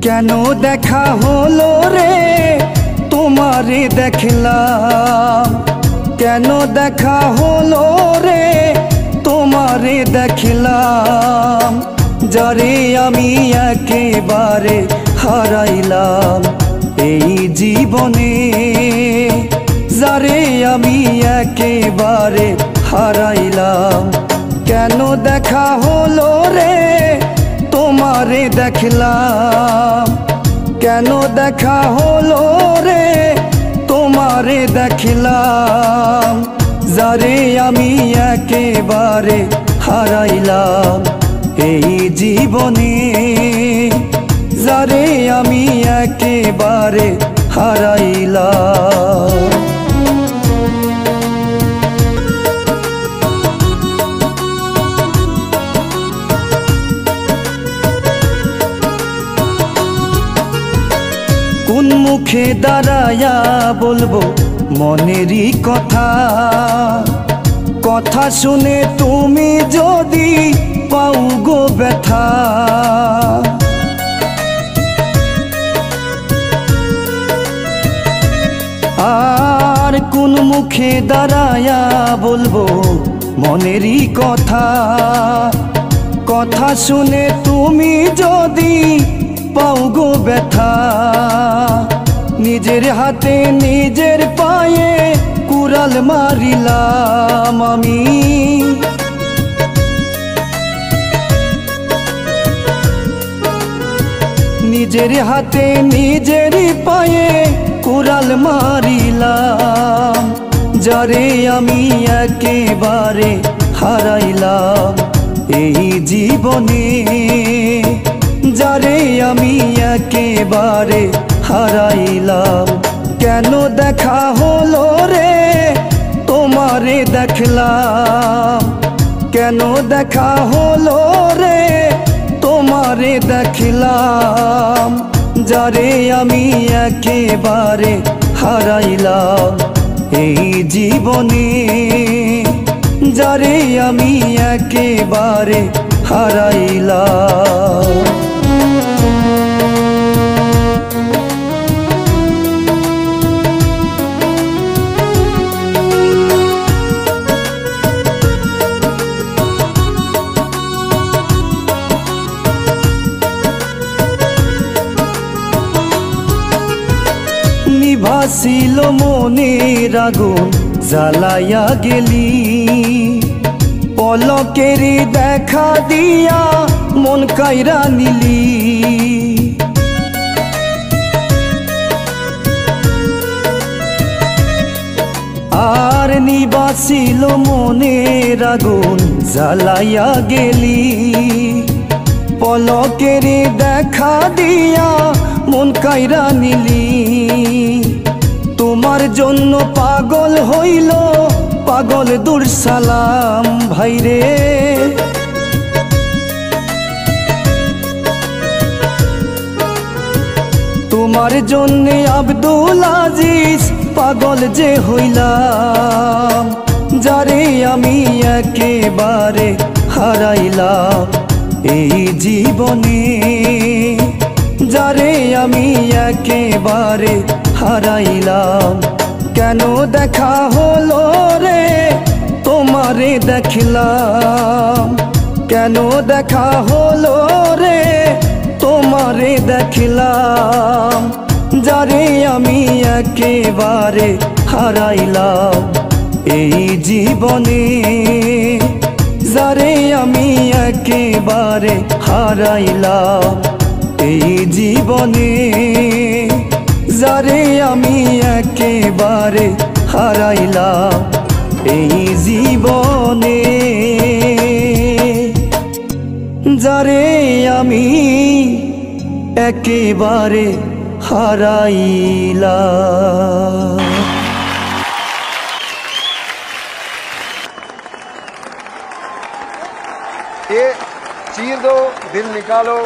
কেন দেখা হলো রে তোমারে দেখলাম, কেন দেখা হলো রে তোমারে দেখলাম, যারে আমি একেবারে হারাইলাম এই জীবনে, যারে আমি একেবারে হারাইলাম। কেন দেখা হলো রে তোমারে দেখলাম, কেন দেখা হলো রে তোমারে দেখলাম, যারে আমি একেবারে হারাইলাম এই জীবনে, যারে আমি একেবারে হারাইলাম। কোন মুখে দাঁড়ায়া বলবো মনেরই কথা, কথা শুনে তুমি যদি পাও গো ব্যথা। আর কোন মুখে দাঁড়ায়া বলবো মনেরই কথা, কথা শুনে তুমি যদি পাও গো ব্যথা। নিজের হাতে নিজের পায়ে কুড়াল মারিলাম আমি, নিজের হাতে নিজের পায়ে কুড়াল মারিলাম, যারে আমি একেবারে হারাইলাম এই জীবনে, যারে আমি একেবারে হারাইলাম। কেন দেখা হলো রে তোমারে দেখলাম, কেন দেখা হলো রে তোমারে দেখলাম, যারে আমি একেবারে হারাইলাম এই জীবনে, যারে আমি একেবারে হারাইলাম। নিভাছিল মনের আগুন জ্বালাইয়া গেলি, পলকের দেখা দিয়া মন কাইরা নিলি। আর নিভাছিল মনের আগুন জ্বালাইয়া গেলি, পলকের দেখা দিয়া মন কাইরা নিলি। তোমার জন্য পাগল হইল পাগল দূর সালাম ভাইরে, তোমার জন্য আব্দুল আজিজ পাগল যে হইলাম, যারে আমি একেবারে হারাইলাম এই জীবনে, যারে আমি একেবারে হারাইলাম। কেন দেখা হলো রে তোমারে দেখলাম, কেন দেখা হলো রে তোমারে দেখলাম, যারে আমি একেবারে হারাইলাম এই জীবনে, যারে আমি একেবারে হারাইলাম এই জীবনে, যারে আমি একেবারে হারাইলাম এই জীবনে, যারে আমি একেবারে হারাইলাম। ये चीर दो दिल निकालो।